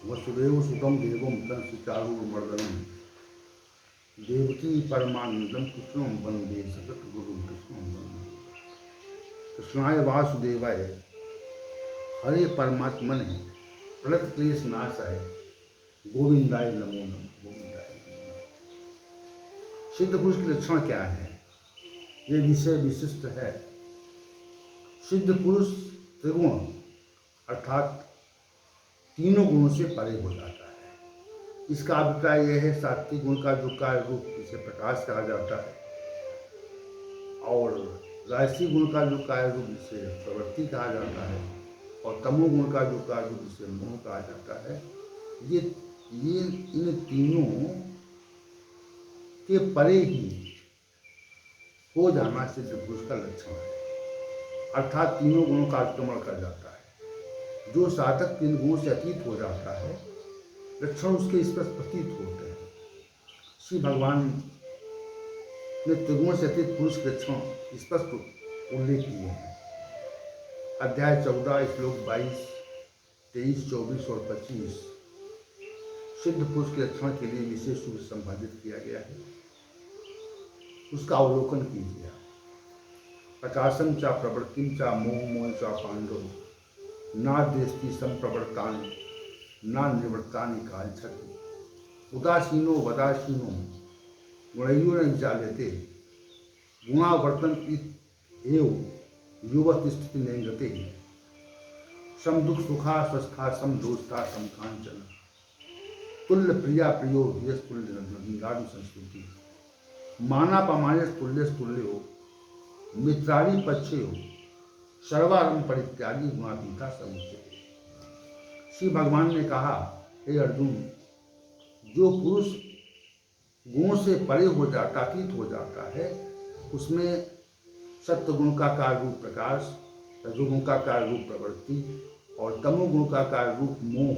वसुदेव सुतम देवम कंस चारूर्मर्दनम देवकी परमानंदम कृष्णम वंदे सतत गुरु कृष्णम वंदे। कृष्णाय वासुदेवाय हरे परमात्मने प्रणत क्लेश नाशाय गोविंदाय नमो नमः। गोविंदाय नमो नमः। सिद्ध पुरुष के लक्षण क्या है? ये विषय विशिष्ट है। सिद्ध पुरुष त्रिगुण अर्थात तीनों गुणों से परे हो जाता है। इसका अभिप्राय यह है, सात्विक गुण का जो कार्य रूप जिसे प्रकाश कहा जाता है, और राजसी गुण का जो कार्य रूप जिसे प्रवृत्ति कहा जाता है, और तमोगुण का जो कार्य रूप जिसे मोह कहा जाता है, ये इन तीनों के परे ही हो जाना सिद्ध पुरुष का लक्षण है। अर्थात तीनों गुणों का अतिक्रमण कर जाता है। जो साधक तीन गुणों से अतीत हो जाता है, लक्षण उसके स्पष्ट प्रतीत होते हैं। श्री भगवान ने त्रिगुण से अतीत पुरुष के लक्षण स्पष्ट उल्लेख किए हैं। अध्याय 14 श्लोक 22, 23, 24 और 25 सिद्ध पुरुष के लक्षण के लिए विशेष रूप से संपादित किया गया है। उसका अवलोकन कीजिए। प्रकाशम चा प्रवृत्तिम चा मोह मोह चा पांडव ना देस्ती संप्रवृत्तानि ना निवृत्तानि कालक्षति उदासीनो वदासीनो गुणयो न जायते गुणावर्तन एव युवत स्थिति नेंगते सम दुख सुखा स्वस्था सम दोषा सम कांचन तुल्य प्रिया प्रियो यश तुल्य निगारू संस्कृति माना पमानस तुल्य तुल्य हो मित्रारी पक्षे हो सर्वारंभ परित्यागी गुणातीता समुच्चय। श्री भगवान ने कहा, हे अर्जुन, जो पुरुष गुणों से परे हो जाता, अतीत हो जाता है, उसमें सत्वगुण का कार्य रूप प्रकाश, रजोगुण का कार्य रूप प्रवृत्ति और तमोगुण का कार्य रूप मोह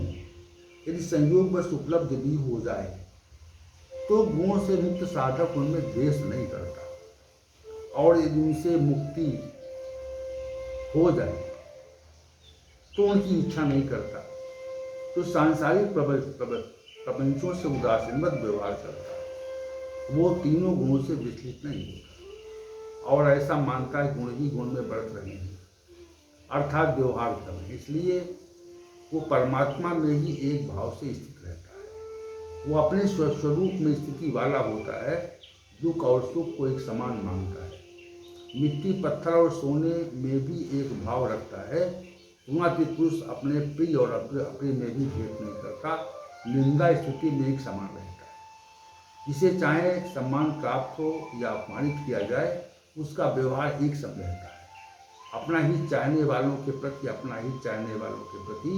यदि संयोगवश उपलब्ध भी हो जाए तो गुणों से मुक्त साधक उनमें द्वेष नहीं करता, और यदि उनसे मुक्ति हो जाए तो उनकी इच्छा नहीं करता। तो सांसारिक प्रपंचों से उदासीनवत व्यवहार करता है, वो तीनों गुणों से विचलित नहीं होता और ऐसा मानता है गुण ही गुण में बढ़त रहे हैं, अर्थात व्यवहार कर रहे हैं, इसलिए वो परमात्मा में ही एक भाव से स्थित रहता है। वो अपने स्वस्वरूप में स्थिति वाला होता है, दुख और सुख को एक समान मानता है, मिट्टी पत्थर और सोने में भी एक भाव रखता है। गुणातीत पुरुष अपने प्रिय और अपने में भी भेद नहीं करता, निंदा स्थिति में एक समान रहता है। जिसे चाहे सम्मान प्राप्त हो या अपमानित किया जाए, उसका व्यवहार एक सम रहता है। अपना ही चाहने वालों के प्रति अपना ही चाहने वालों के प्रति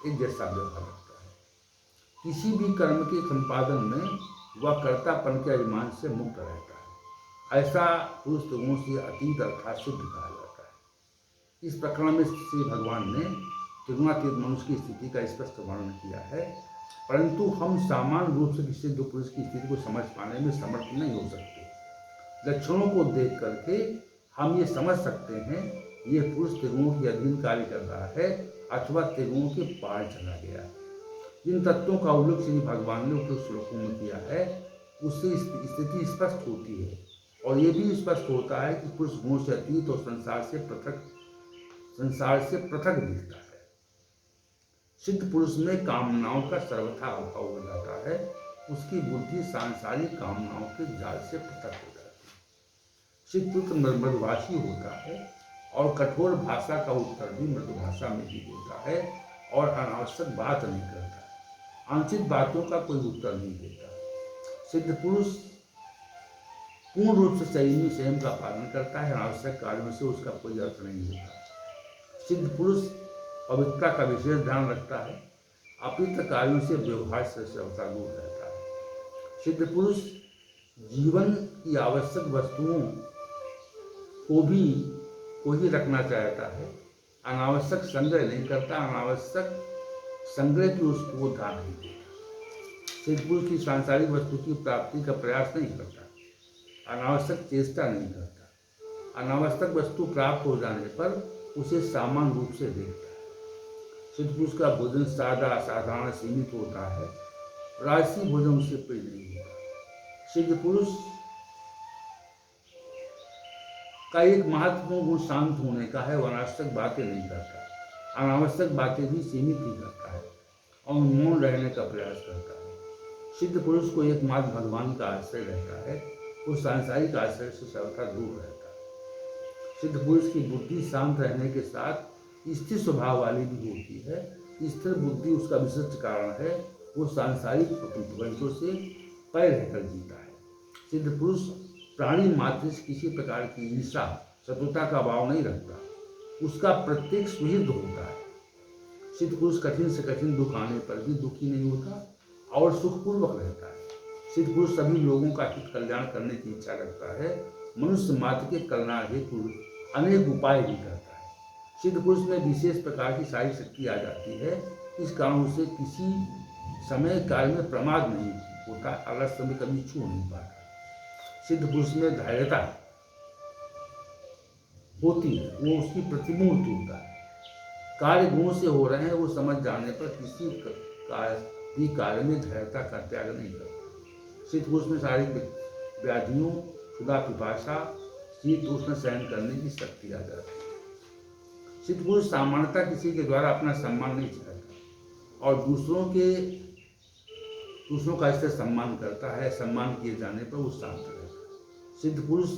एक जैसा व्यवहार रखता है। किसी भी कर्म के संपादन में वह कर्तापन के अभिमान से मुक्त रहता है। ऐसा पुरुष गुणों से अतीत अर्थात शुद्ध कहा जाता है। इस प्रकरण में श्री भगवान ने त्रिगुणातीत मनुष्य की स्थिति का स्पष्ट वर्णन किया है, परंतु हम सामान्य रूप से किसी दो पुरुष की स्थिति को समझ पाने में समर्थ नहीं हो सकते। लक्षणों को देख करके हम ये समझ सकते हैं ये पुरुष त्रिगुणों के अधीन कार्य कर रहा है अथवा त्रिगुणों के पार चला गया। जिन तत्वों का उल्लेख श्री भगवान ने उपयुक्त श्लोकों में किया है, उससे स्थिति स्पष्ट होती है, और ये भी स्पष्ट होता है कि पुरुष गुणों से अतीत और संसार से पृथक दिखता है। सिद्ध पुरुष में कामनाओं का सर्वथा अभाव हो जाता है, उसकी बुद्धि सांसारिक कामनाओं के जाल से पृथक हो जाती है। सिद्ध पुरुष मृदुभाषी होता है और कठोर भाषा का उत्तर भी मृदु भाषा में ही देता है और अनावश्यक बात नहीं करता, अनुचित बातों का कोई उत्तर नहीं देता। सिद्ध पुरुष पूर्ण रूप से संयम का पालन करता है, अनावश्यक कार्यों से उसका कोई अर्थ नहीं होता। सिद्ध पुरुष पवित्रता का विशेष ध्यान रखता है, अपवित्र कार्यों से व्यवहार से सर्वथा दूर रहता है। सिद्ध पुरुष जीवन की आवश्यक वस्तुओं को ही रखना चाहता है, अनावश्यक संग्रह नहीं करता, अनावश्यक संग्रह की उसको ध्यान नहीं देता। सिद्ध पुरुष की सांसारिक वस्तु की प्राप्ति का प्रयास नहीं करता, अनावश्यक चेष्टा नहीं करता, अनावश्यक वस्तु प्राप्त हो जाने पर उसे सामान्य रूप से देखता है। सिद्ध पुरुष का भोजन सादा साधारण सीमित होता है, राजसी भोजन उससे प्रिय नहीं होता। सिद्ध पुरुष का एक महत्वपूर्ण गुण शांत होने का है, वह अनावश्यक बातें नहीं करता, अनावश्यक बातें भी सीमित ही करता है और मौन रहने का प्रयास करता है। सिद्ध पुरुष को एकमात्र भगवान का आश्रय रहता है, वो सांसारिक आश्रय से सर्वथा दूर रहता है। सिद्ध पुरुष की बुद्धि शांत रहने के साथ स्थिर स्वभाव वाली भी होती है। स्थिर बुद्धि उसका विशिष्ट कारण है, वो सांसारिक प्रपंचों से परे रहकर जीता है। सिद्ध पुरुष प्राणी मात्र से किसी प्रकार की ईर्षा शत्रुता का भाव नहीं रखता, उसका प्रत्येक सुहृद होता है। सिद्ध पुरुष कठिन से कठिन दुख आने पर भी दुखी नहीं होता और सुखपूर्वक रहता है। सिद्ध पुरुष सभी लोगों का हित कल्याण करने की इच्छा रखता है, मनुष्य मात्र के कल्याण हेतु अनेक उपाय भी करता है। सिद्ध पुरुष में विशेष प्रकार की सारी शक्ति आ जाती है, इस कारण उसे किसी समय काल में प्रमाद नहीं होता, आलस्य में कभी छू नहीं पाता। सिद्ध पुरुष में धैर्यता होती है, वो उसकी प्रतिमूर्ति होता है। कार्य गुण से हो रहे हैं वो समझ जाने पर किसी कार्य में धैर्यता का त्याग नहीं करता। सिद्ध पुरुष में शारीरिक व्याधियों, क्षुधा पिपासा, शीत उष्ण सहन करने की शक्ति आ जाती है। सिद्ध पुरुष सामान्यतः किसी के द्वारा अपना सम्मान नहीं चाहता और दूसरों का इससे सम्मान करता है। सम्मान किए जाने पर वो शांत रहता है। सिद्ध पुरुष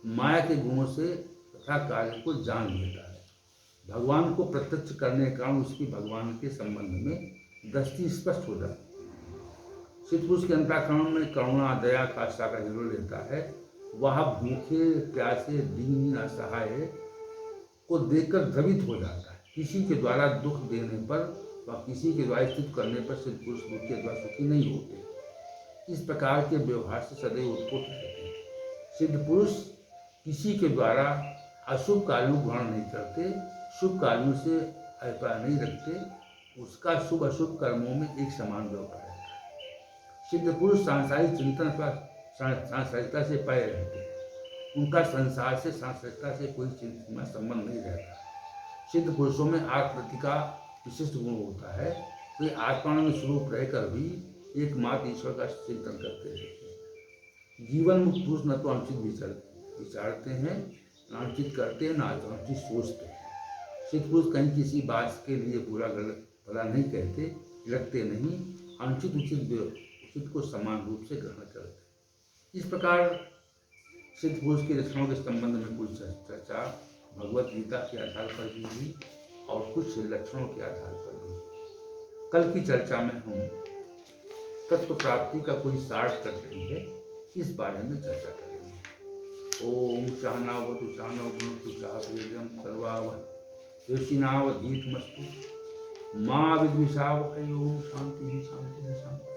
माया के गुणों से तथा कार्य को जान लेता है। भगवान को प्रत्यक्ष करने के कारण उसकी भगवान के संबंध में दृष्टि स्पष्ट हो जाती है। सिद्ध पुरुष के अंतःकरण में करुणा दया काष्ठा का हिरो लेता है। वह भूखे प्यासे दीन असहाय को देखकर द्रवित हो जाता है। किसी के द्वारा दुख देने पर व किसी के द्वारा स्तुति करने पर सिद्ध पुरुष दुख के द्वारा सुखी नहीं होते। इस प्रकार के व्यवहार से सदैव उत्पुष्ट रहते हैं। सिद्ध पुरुष किसी के द्वारा अशुभ कार्यों को ग्रहण नहीं करते, शुभ कार्यों से अभिप्राय नहीं रखते, उसका शुभ अशुभ कर्मों में एक समान व्यवहार रहता है। सिद्ध पुरुष सांसारिक चिंतन पर सांसारिकता से परे रहते हैं, उनका संसार से सांसारिकता से कोई चिंतन संबंध नहीं रहता। सिद्ध पुरुषों में आत्मप्रति का विशिष्ट गुण होता है, वे आत्मा में स्वरूप रहकर भी एकमात्र ईश्वर का चिंतन करते रहते हैं। जीवन मुक्त पुरुष न तो अनुचित विचारते हैं, न अनुचित करते हैं, न अनुचित सोचते हैं। सिद्ध पुरुष कहीं किसी बात के लिए बुरा गलत भला नहीं कहते, रखते नहीं, अनुचित उचित को समान रूप से ग्रहण करते। इस प्रकार सिद्ध पुरुष के लक्षणों के संबंध में कुछ चर्चा भगवत गीता के आधार पर भी हुई और कुछ लक्षणों के आधार पर भी। कल की चर्चा में हम तत्व प्राप्ति का कोई सार कर रही है, इस बारे में चर्चा करेंगे। ओम सहनावतु सहनौ भुनक्तु सह वीर्यं सर्वावधि योषिनावधीतमस्तु मा विद्विषावहै। ओम शांति शांति शांति।